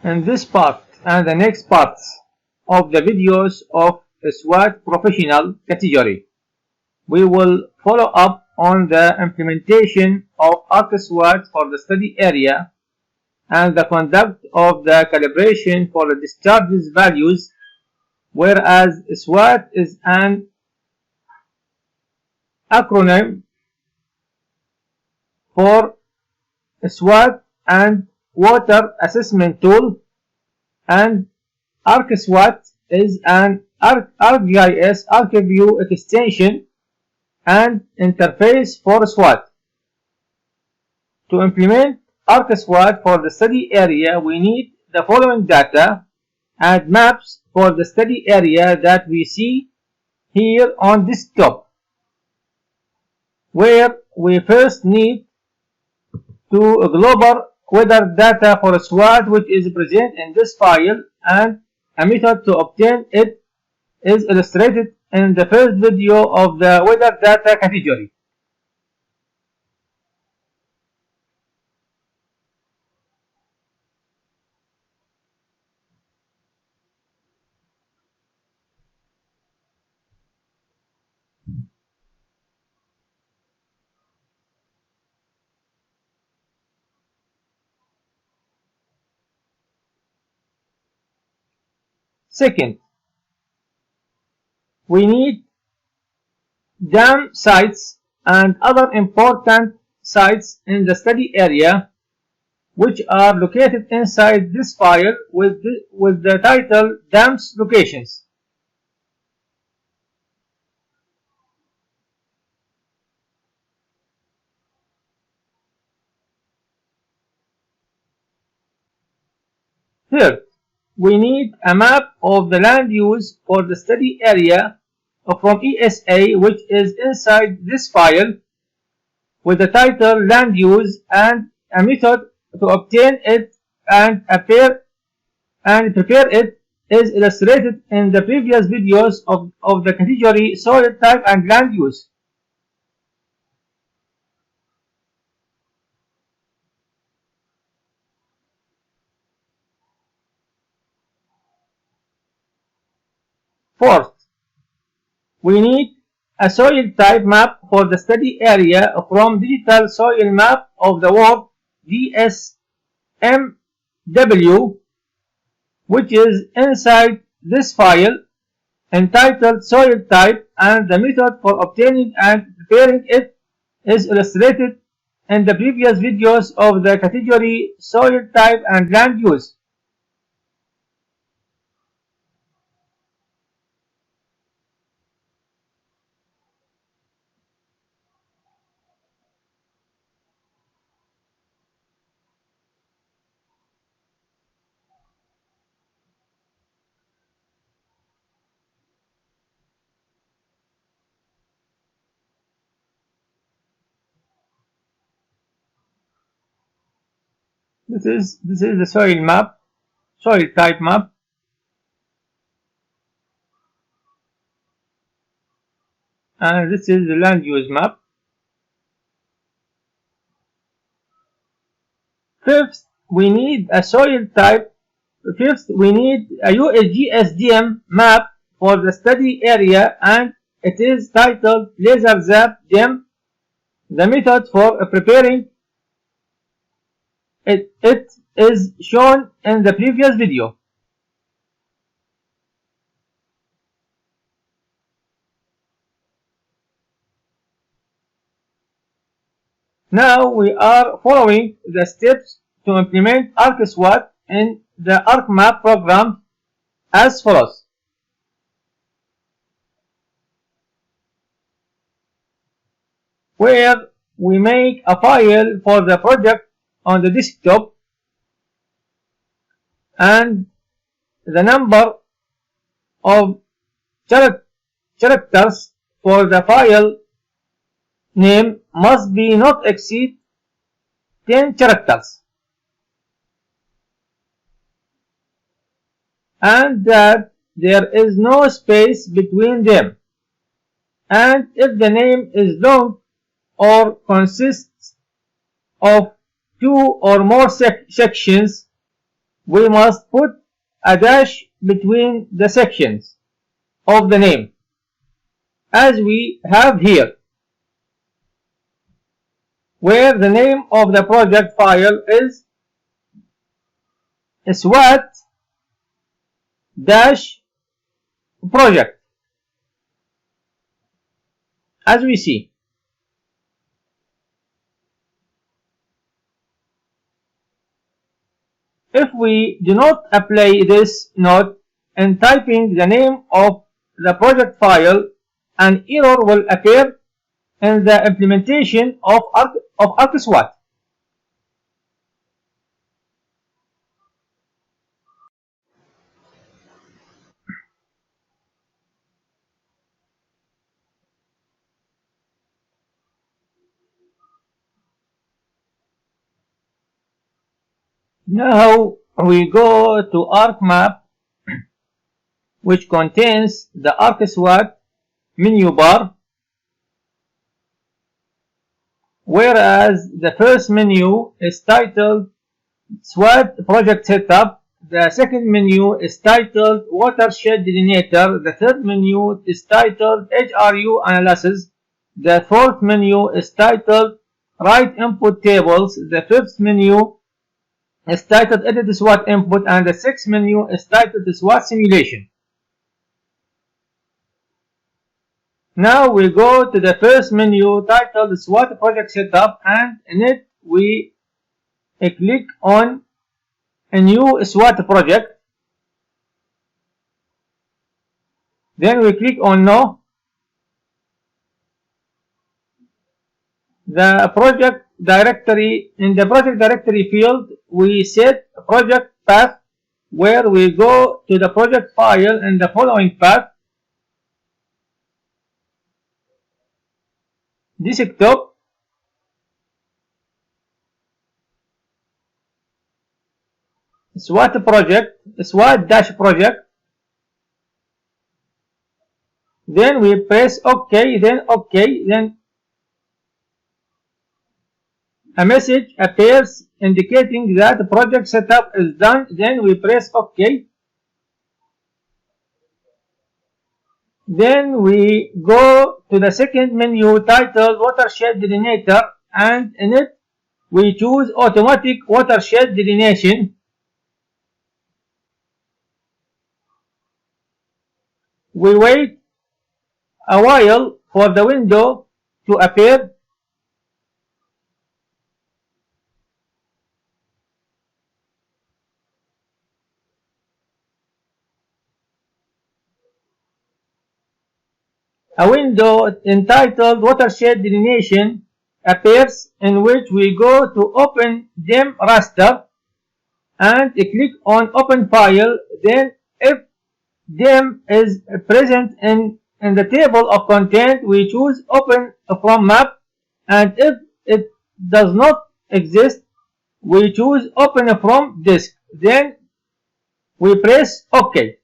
In this part and the next parts of the videos of SWOT Professional category, we will follow up on the implementation of ArcSWOT for the study area and the conduct of the calibration for the discharges values, whereas SWOT is an acronym for SWOT and Water Assessment Tool, and ArcSWOT is an ArcGIS ArcView extension and interface for SWOT. To implement ArcSWOT for the study area, we need the following data and maps for the study area that we see here on desktop, where we first need to global weather data for SWOT, which is present in this file, and a method to obtain it is illustrated in the first video of the weather data category. Second, we need dam sites and other important sites in the study area, which are located inside this file with the title Dams Locations. Third, we need a map of the land use for the study area from ESA, which is inside this file with the title land use and a method to obtain it and prepare it is illustrated in the previous videos of the category soil type and land use. Fourth, we need a soil type map for the study area from Digital Soil Map of the World DSMW, which is inside this file entitled Soil Type, and the method for obtaining and preparing it is illustrated in the previous videos of the category Soil Type and Land Use. This is the soil map, soil type map. And this is the land use map. Fifth, we need a soil type. Fifth, we need a USGSDM map for the study area, and it is titled Laser Zap DEM. The method for preparing it is shown in the previous video. Now we are following the steps to implement ArcSWOT in the ArcMap program as follows. Where we make a file for the project on the desktop, and the number of characters for the file name must be not exceed 10 characters, and that there is no space between them, and if the name is long or consists of two or more sections, we must put a dash between the sections of the name, as we have here, where the name of the project file is SWAT-project, as we see. If we do not apply this note in typing the name of the project file, an error will appear in the implementation of ArcSWAT. Now we go to ArcMap, which contains the ArcSWAT menu bar, whereas the first menu is titled SWAT Project Setup, the second menu is titled Watershed Delineator, the third menu is titled HRU Analysis, the fourth menu is titled Write Input Tables, the fifth menu is titled Edit SWAT Input, and the sixth menu is titled SWAT Simulation. Now we go to the first menu titled SWAT Project Setup, and in it we click on a new SWAT project. Then we click on No. The project directory, in the project directory field, we set a project path where we go to the project file in the following path: desktop, SWAT project, SWAT-project, then we press OK, then OK, then a message appears indicating that the project setup is done, then we press OK. Then we go to the second menu titled Watershed Delineator, and in it we choose Automatic Watershed Delineation. We wait a while for the window to appear. A window entitled Watershed Delineation appears, in which we go to Open DEM Raster and click on Open File. Then if DEM is present in the table of content, we choose Open from Map, and if it does not exist, we choose Open from Disk. Then we press OK.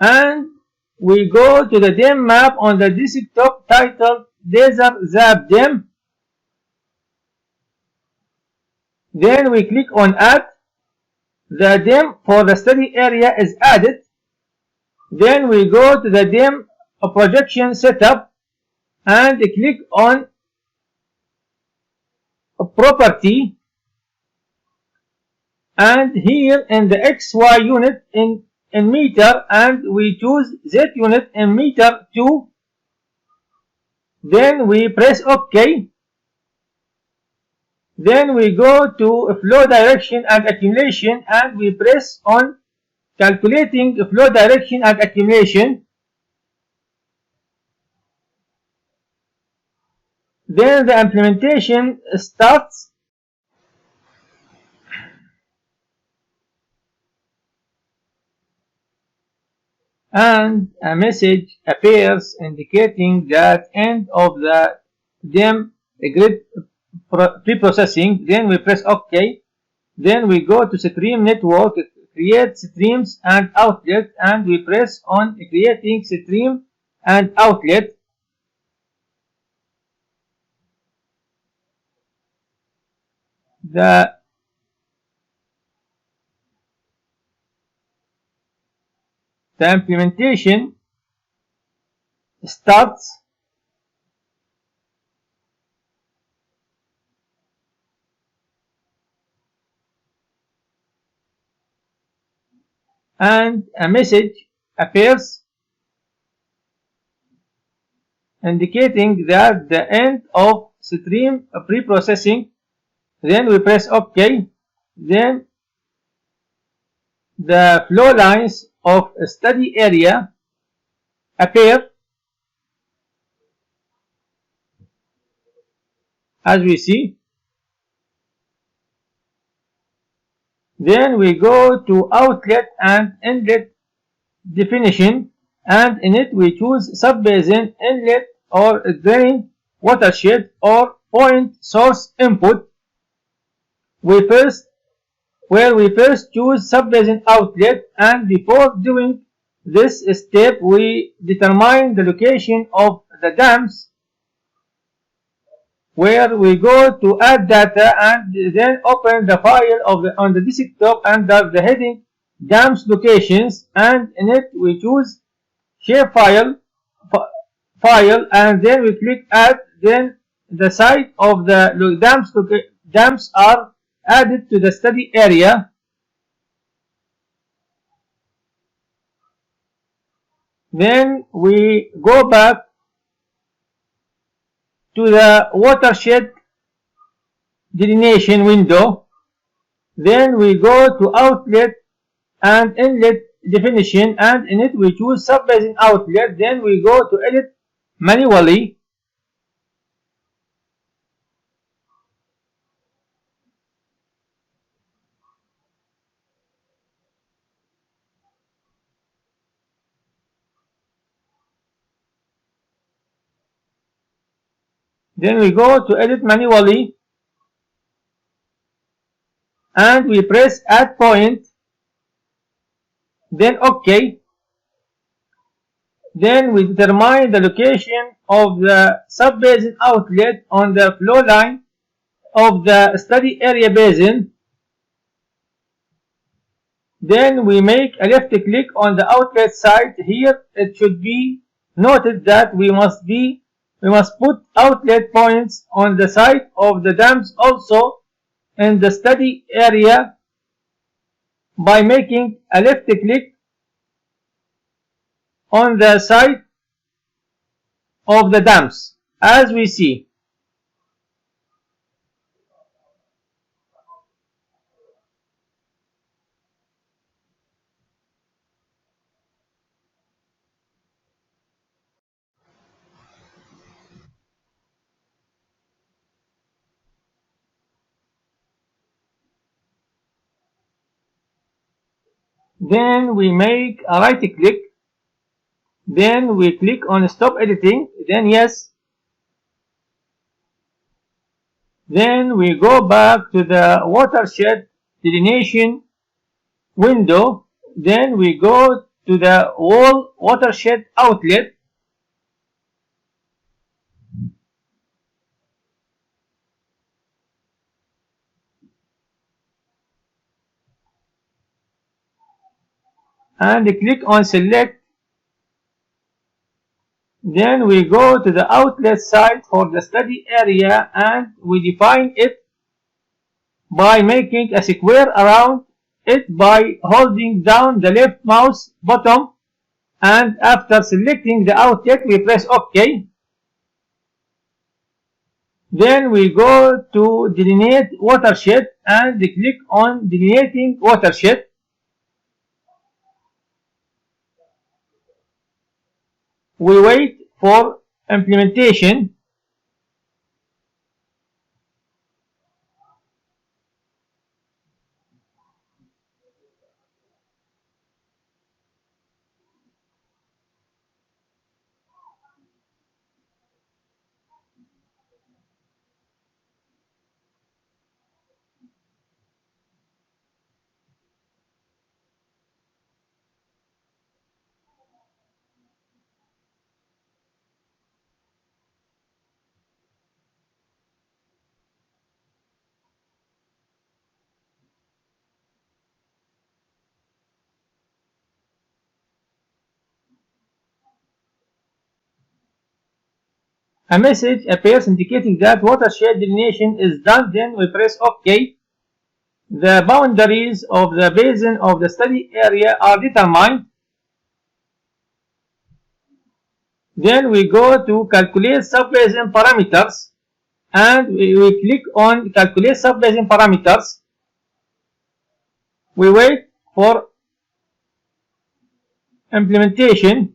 And we go to the DEM map on the desktop titled Desert Zap DEM. Then we click on Add. The DEM for the study area is added. Then we go to the DEM projection setup and click on Property. And here in the XY unit in meter, and we choose Z unit in meter 2. Then we press OK. Then we go to flow direction and accumulation, and we press on calculating flow direction and accumulation. Then the implementation starts. And a message appears indicating that end of the DEM grid pre-processing. Then we press OK. Then we go to Stream Network, create streams and outlet, and we press on creating stream and outlet. the implementation starts and a message appears indicating that the end of stream preprocessing. Then we press OK. Then the flow lines of a study area appear as we see. Then we go to outlet and inlet definition, and in it we choose subbasin, inlet or drain, watershed or point source input. We first choose subbasin outlet, and before doing this step we determine the location of the dams, where we go to add data and then open the file on the desktop under the heading dams locations, and in it we choose shapefile and then we click add. Then the site of the dams are added to the study area. Then we go back to the watershed delineation window. Then we go to outlet and inlet definition, and in it we choose subbasin outlet. Then we go to edit manually. Then we go to edit manually and we press add point. Then OK. Then we determine the location of the subbasin outlet on the flow line of the study area basin. Then we make a left click on the outlet site. Here it should be noted that we must put outlet points on the site of the dams also in the study area by making a left click on the site of the dams as we see. Then we make a right click. Then we click on stop editing. Then yes. Then we go back to the watershed delineation window. Then we go to the wall watershed outlet. And click on select. Then we go to the outlet site for the study area and we define it by making a square around it by holding down the left mouse button, and after selecting the outlet we press OK. Then we go to delineate watershed and click on delineating watershed. We wait for implementation. A message appears indicating that watershed delineation is done. Then we press OK. The boundaries of the basin of the study area are determined. Then we go to calculate subbasin parameters and we click on calculate subbasin parameters. We wait for implementation.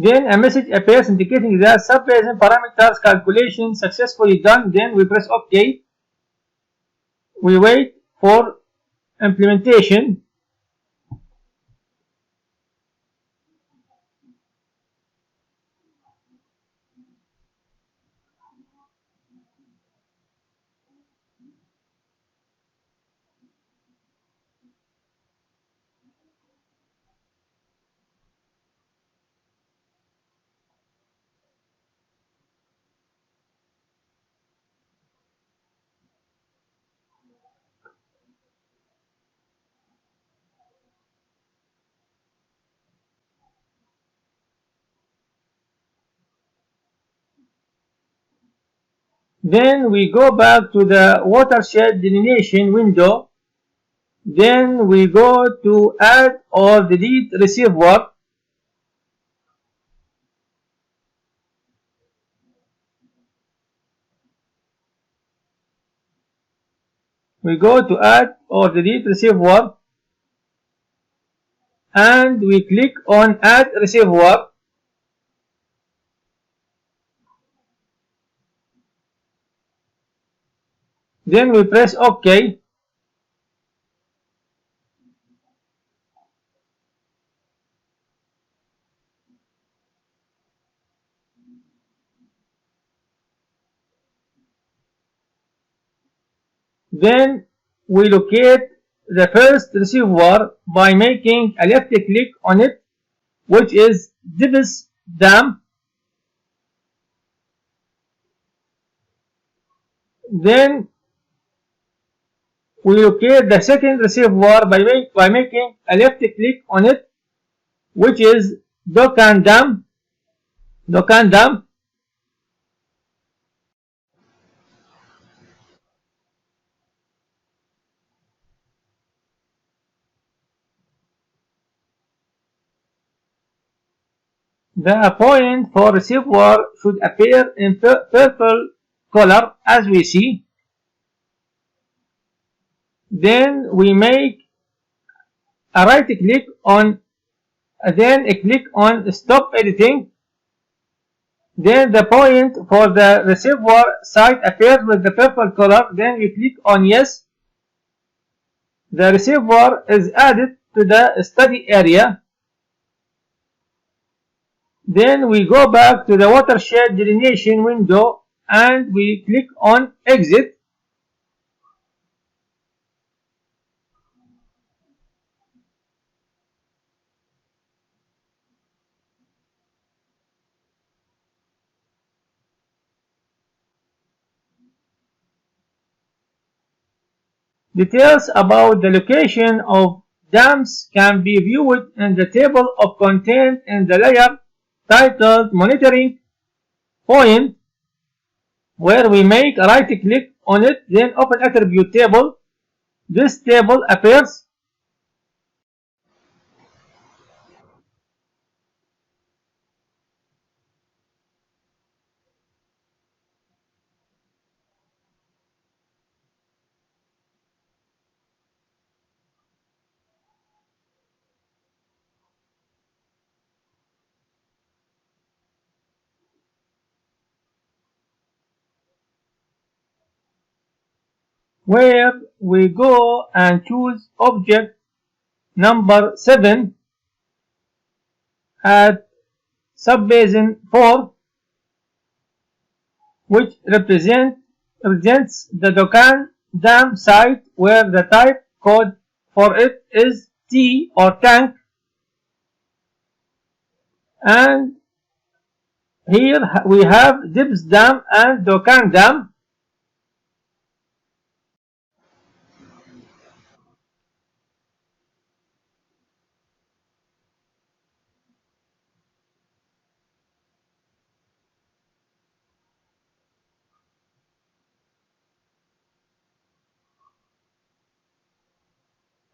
Then a message appears indicating that subbasin parameters calculation successfully done. Then we press OK. We wait for implementation. Then we go back to the watershed delineation window. Then we go to add or delete reservoir. We go to add or delete reservoir and we click on add reservoir. Then we press OK. Then we locate the first reservoir by making a left click on it, which is Dibs Dam. Then we locate the second reservoir by making a left click on it, which is Dokan Dam. Dokan Dam. The point for reservoir should appear in purple color as we see. Then we make a right click on, then click on stop editing. Then the point for the reservoir site appears with the purple color. Then we click on yes. The reservoir is added to the study area. Then we go back to the watershed delineation window and we click on exit. Details about the location of dams can be viewed in the table of content in the layer titled Monitoring Point, where we make a right click on it, then open attribute table. This table appears. where we go and choose object number 7 at subbasin 4, which represents the Dokkan Dam site, where the type code for it is T or tank. And here we have Dibs Dam and Dokkan Dam.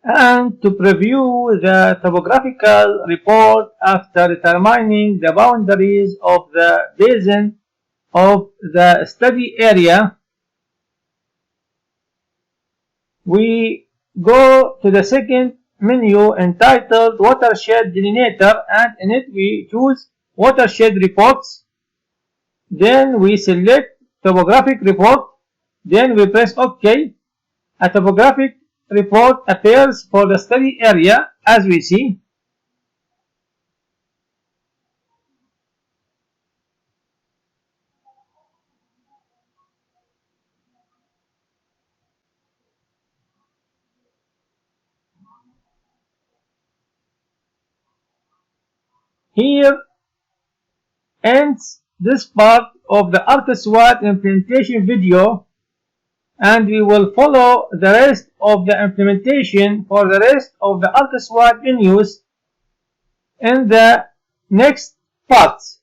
And to preview the topographical report after determining the boundaries of the basin of the study area, we go to the second menu entitled Watershed Delineator, and in it we choose Watershed Reports. Then we select Topographic Report. Then we press OK. A topographic report appears for the study area, as we see. Here ends this part of the ArcSWAT implementation video, and we will follow the rest of the implementation for the rest of the ArcSWAT menus in the next parts.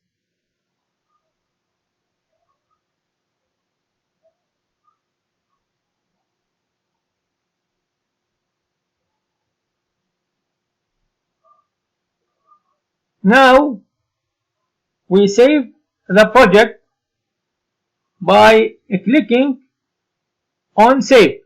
Now we save the project by clicking on Save.